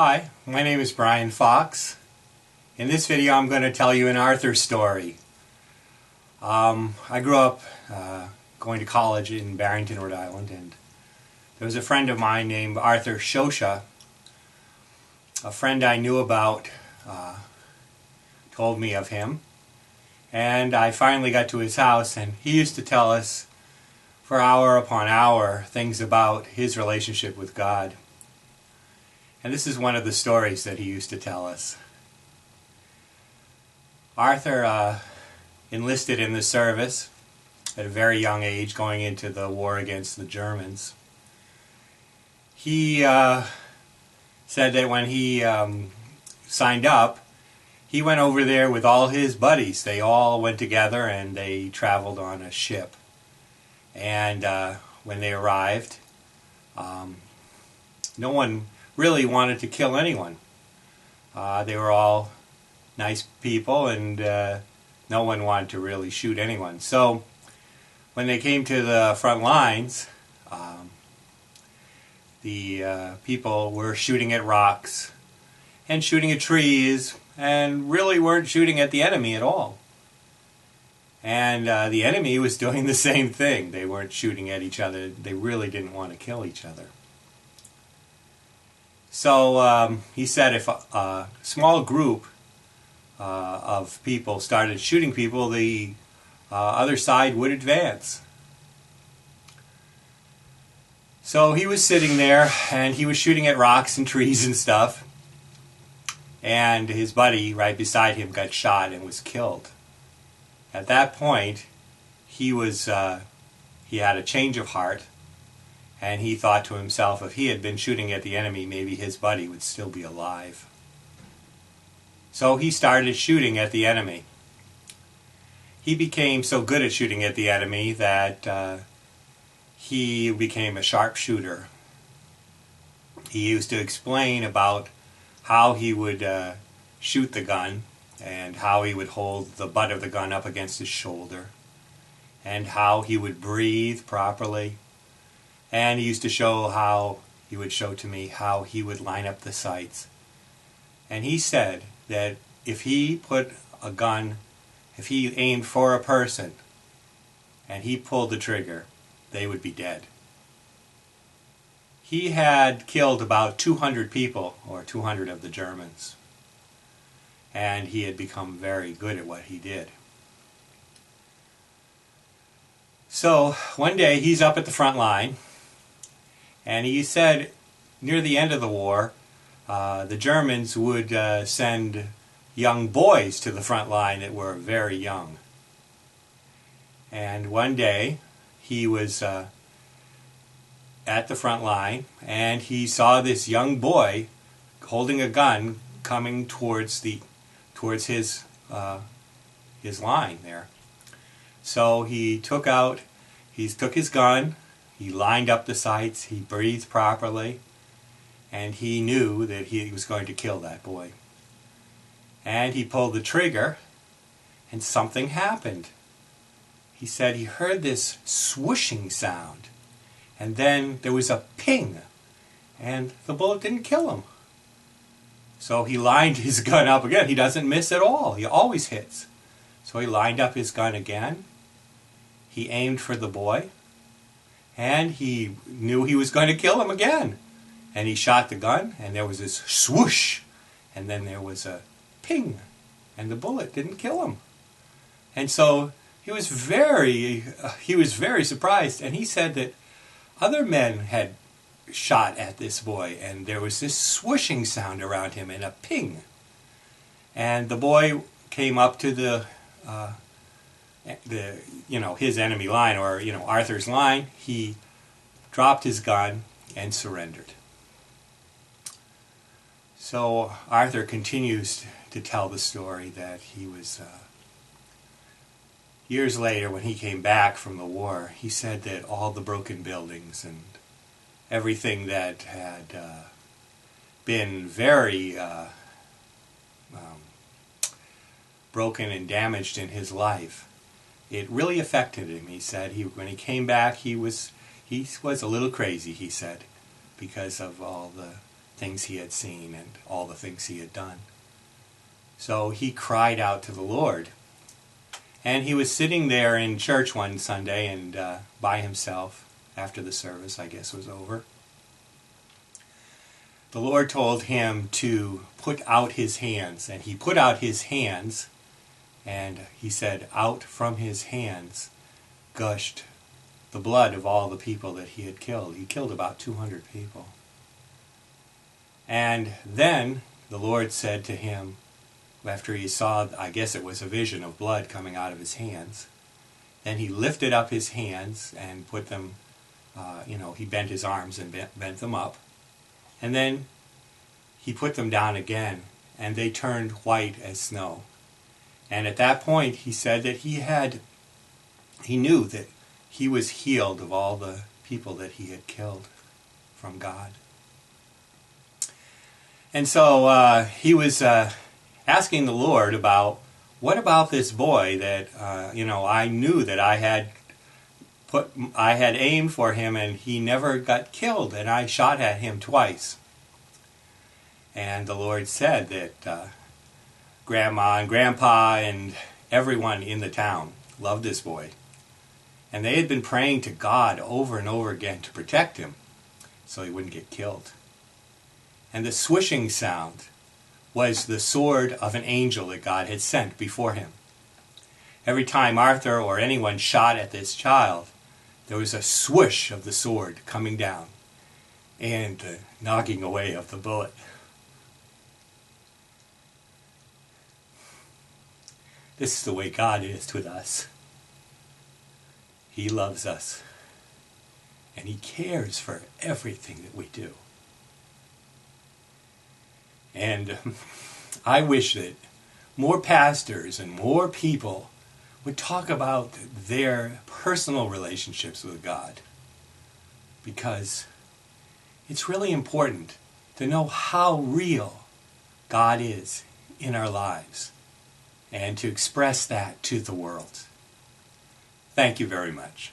Hi, my name is Brian Fox. In this video I'm going to tell you an Arthur story. I grew up going to college in Barrington, Rhode Island, and there was a friend of mine named Arthur Scioscia. A friend I knew about told me of him, and I finally got to his house, and he used to tell us for hour upon hour things about his relationship with God. And this is one of the stories that he used to tell us. Arthur enlisted in the service at a very young age, going into the war against the Germans. He said that when he signed up, he went over there with all his buddies. They all went together and they traveled on a ship. And when they arrived, no one really wanted to kill anyone. They were all nice people, and no one wanted to really shoot anyone. So when they came to the front lines, the people were shooting at rocks and shooting at trees and really weren't shooting at the enemy at all. And the enemy was doing the same thing. They weren't shooting at each other. They really didn't want to kill each other. So he said if a small group of people started shooting people, the other side would advance. So he was sitting there and he was shooting at rocks and trees and stuff, and his buddy right beside him got shot and was killed. At that point, he had a change of heart, and he thought to himself, if he had been shooting at the enemy, maybe his buddy would still be alive. So he started shooting at the enemy. He became so good at shooting at the enemy that he became a sharpshooter. He used to explain about how he would shoot the gun, and how he would hold the butt of the gun up against his shoulder, and how he would breathe properly. And he used to he would show to me how he would line up the sights. And he said that if he put a gun, if he aimed for a person and he pulled the trigger, they would be dead. He had killed about 200 people, or 200 of the Germans. And he had become very good at what he did. So one day he's up at the front line, and he said near the end of the war, the Germans would send young boys to the front line that were very young. And one day he was at the front line, and he saw this young boy holding a gun coming towards his line there. So he took his gun, he lined up the sights, he breathed properly, and he knew that he was going to kill that boy. And he pulled the trigger, and something happened. He said he heard this swooshing sound, and then there was a ping, and the bullet didn't kill him. So he lined his gun up again. He doesn't miss at all. He always hits. So he lined up his gun again. He aimed for the boy, and he knew he was going to kill him again. And he shot the gun, and there was this swoosh, and then there was a ping, and the bullet didn't kill him. And so he was very surprised, and he said that other men had shot at this boy, and there was this swooshing sound around him and a ping. And the boy came up to his enemy line, or Arthur's line. He dropped his gun and surrendered. So Arthur continues to tell the story that he was years later, when he came back from the war, he said that all the broken buildings and everything that had been very broken and damaged in his life, it really affected him. He said when he came back, he was a little crazy, he said, because of all the things he had seen and all the things he had done. So he cried out to the Lord. And he was sitting there in church one Sunday and by himself after the service, I guess, was over. The Lord told him to put out his hands, and he put out his hands, and he said, out from his hands gushed the blood of all the people that he had killed. He killed about 200 people. And then the Lord said to him, after he saw, I guess it was a vision of blood coming out of his hands, then he lifted up his hands and put them, he bent his arms and bent them up. And then he put them down again, and they turned white as snow. And at that point, he said that he knew that he was healed of all the people that he had killed from God. And so he was asking the Lord about, what about this boy that, I knew that I had aimed for him and he never got killed, and I shot at him twice. And the Lord said that Grandma and Grandpa and everyone in the town loved this boy. And they had been praying to God over and over again to protect him so he wouldn't get killed. And the swishing sound was the sword of an angel that God had sent before him. Every time Arthur or anyone shot at this child, there was a swoosh of the sword coming down and the knocking away of the bullet. This is the way God is with us. He loves us, and he cares for everything that we do. And I wish that more pastors and more people would talk about their personal relationships with God, because it's really important to know how real God is in our lives and to express that to the world. Thank you very much.